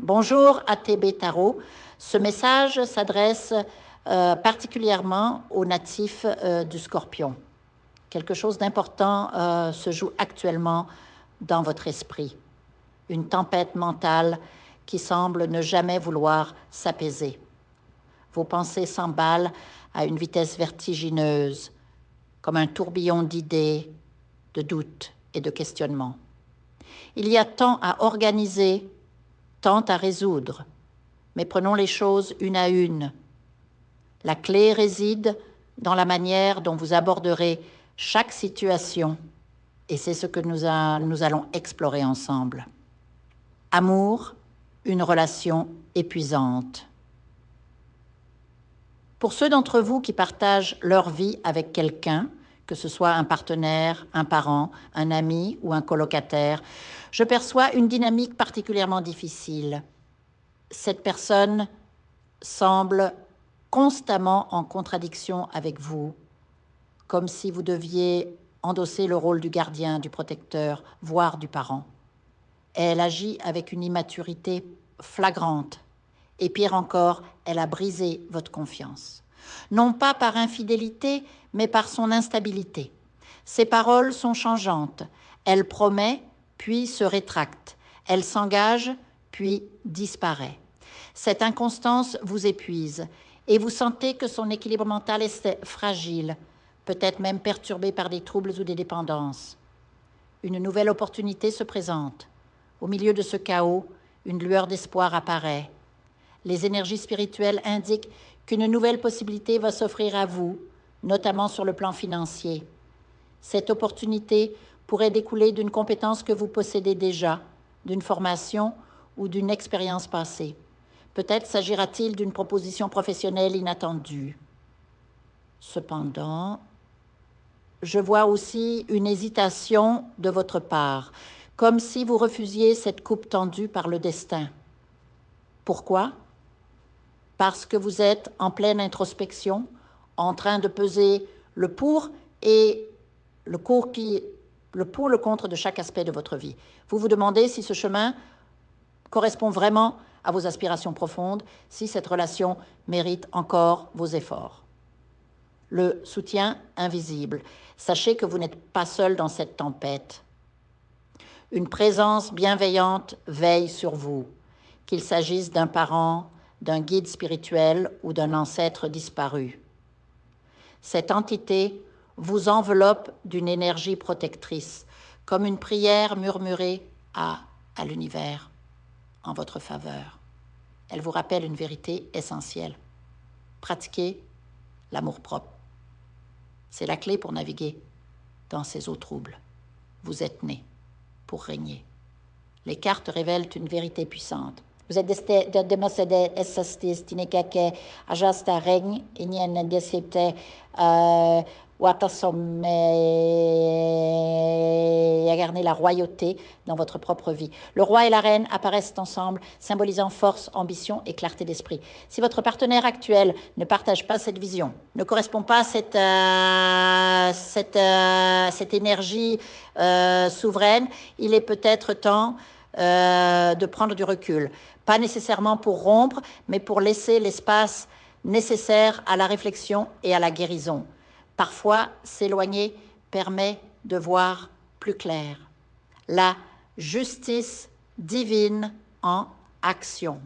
Bonjour ATB Tarot. Ce message s'adresse particulièrement aux natifs du Scorpion. Quelque chose d'important se joue actuellement dans votre esprit. Une tempête mentale qui semble ne jamais vouloir s'apaiser. Vos pensées s'emballent à une vitesse vertigineuse, comme un tourbillon d'idées, de doutes et de questionnements. Il y a tant à organiser, tant à résoudre, mais prenons les choses une à une. La clé réside dans la manière dont vous aborderez chaque situation, et c'est ce que nous allons explorer ensemble. Amour, une relation épuisante. Pour ceux d'entre vous qui partagent leur vie avec quelqu'un, que ce soit un partenaire, un parent, un ami ou un colocataire, je perçois une dynamique particulièrement difficile. Cette personne semble constamment en contradiction avec vous, comme si vous deviez endosser le rôle du gardien, du protecteur, voire du parent. Elle agit avec une immaturité flagrante. Et pire encore, elle a brisé votre confiance. Non pas par infidélité, mais par son instabilité. Ses paroles sont changeantes. Elle promet, puis se rétracte. Elle s'engage, puis disparaît. Cette inconstance vous épuise et vous sentez que son équilibre mental est fragile, peut-être même perturbé par des troubles ou des dépendances. Une nouvelle opportunité se présente. Au milieu de ce chaos, une lueur d'espoir apparaît. Les énergies spirituelles indiquent qu'une nouvelle possibilité va s'offrir à vous, notamment sur le plan financier. Cette opportunité pourrait découler d'une compétence que vous possédez déjà, d'une formation ou d'une expérience passée. Peut-être s'agira-t-il d'une proposition professionnelle inattendue. Cependant, je vois aussi une hésitation de votre part, comme si vous refusiez cette coupe tendue par le destin. Pourquoi ? Parce que vous êtes en pleine introspection, en train de peser le pour et le pour, le contre de chaque aspect de votre vie. Vous vous demandez si ce chemin correspond vraiment à vos aspirations profondes, si cette relation mérite encore vos efforts. Le soutien invisible. Sachez que vous n'êtes pas seul dans cette tempête. Une présence bienveillante veille sur vous, qu'il s'agisse d'un parent, d'un guide spirituel ou d'un ancêtre disparu. Cette entité vous enveloppe d'une énergie protectrice, comme une prière murmurée à l'univers en votre faveur. Elle vous rappelle une vérité essentielle. Pratiquez l'amour-propre. C'est la clé pour naviguer dans ces eaux troubles. Vous êtes né pour régner. Les cartes révèlent une vérité puissante. Vous êtes demosede essastis tinekake ajasta règne inyen desipte watasomme et incarner la royauté dans votre propre vie. Le roi et la reine apparaissent ensemble, symbolisant force, ambition et clarté d'esprit. Si votre partenaire actuel ne partage pas cette vision, ne correspond pas à cette énergie souveraine, il est peut-être temps de prendre du recul. Pas nécessairement pour rompre, mais pour laisser l'espace nécessaire à la réflexion et à la guérison. Parfois, s'éloigner permet de voir plus clair. La justice divine en action.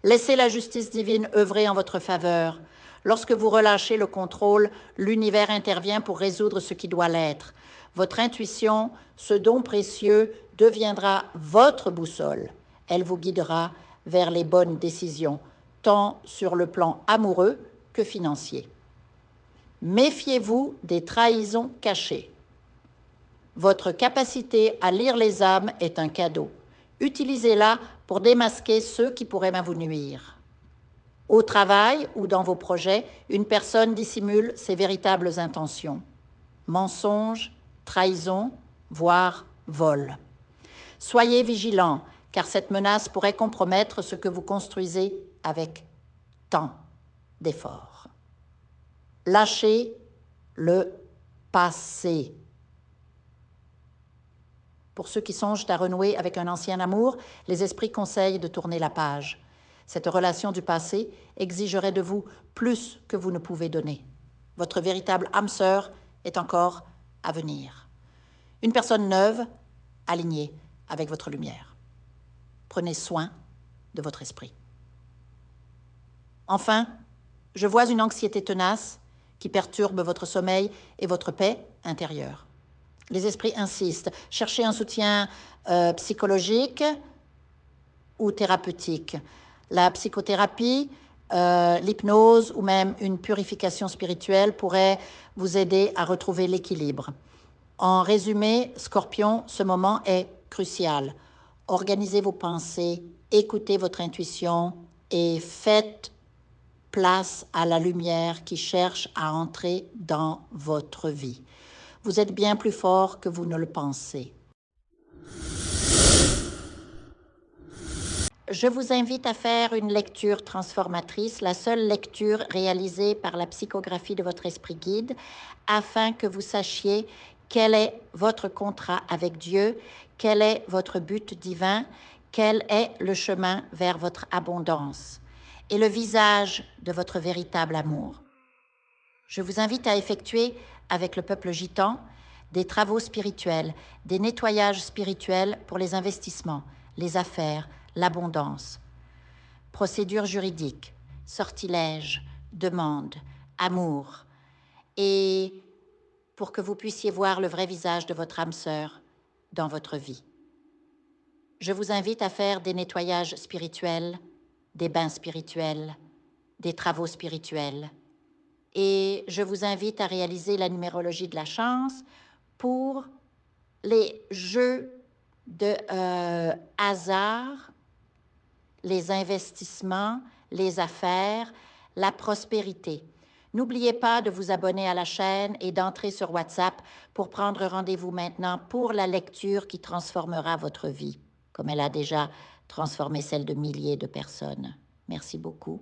Laissez la justice divine œuvrer en votre faveur. Lorsque vous relâchez le contrôle, l'univers intervient pour résoudre ce qui doit l'être. Votre intuition, ce don précieux, deviendra votre boussole. Elle vous guidera vers les bonnes décisions, tant sur le plan amoureux que financier. Méfiez-vous des trahisons cachées. Votre capacité à lire les âmes est un cadeau. Utilisez-la pour démasquer ceux qui pourraient vous nuire. Au travail ou dans vos projets, une personne dissimule ses véritables intentions. Mensonges, trahison, voire vol. Soyez vigilants, car cette menace pourrait compromettre ce que vous construisez avec tant d'efforts. Lâchez le passé. Pour ceux qui songent à renouer avec un ancien amour, les esprits conseillent de tourner la page. Cette relation du passé exigerait de vous plus que vous ne pouvez donner. Votre véritable âme sœur est encore à venir. Une personne neuve, alignée avec votre lumière. Prenez soin de votre esprit. Enfin, je vois une anxiété tenace qui perturbe votre sommeil et votre paix intérieure. Les esprits insistent. Cherchez un soutien psychologique ou thérapeutique. La psychothérapie, l'hypnose ou même une purification spirituelle pourraient vous aider à retrouver l'équilibre. En résumé, Scorpion, ce moment est crucial. Organisez vos pensées, écoutez votre intuition et faites place à la lumière qui cherche à entrer dans votre vie. Vous êtes bien plus fort que vous ne le pensez. Je vous invite à faire une lecture transformatrice, la seule lecture réalisée par la psychographie de votre esprit guide, afin que vous sachiez quel est votre contrat avec Dieu, quel est votre but divin, quel est le chemin vers votre abondance et le visage de votre véritable amour. Je vous invite à effectuer avec le peuple gitan des travaux spirituels, des nettoyages spirituels pour les investissements, les affaires, l'abondance. Procédures juridiques, sortilèges, demandes, amour. Et pour que vous puissiez voir le vrai visage de votre âme sœur dans votre vie. Je vous invite à faire des nettoyages spirituels, des bains spirituels, des travaux spirituels. Et je vous invite à réaliser la numérologie de la chance pour les jeux de hasard, les investissements, les affaires, la prospérité. N'oubliez pas de vous abonner à la chaîne et d'entrer sur WhatsApp pour prendre rendez-vous maintenant pour la lecture qui transformera votre vie, comme elle a déjà transformé celle de milliers de personnes. Merci beaucoup.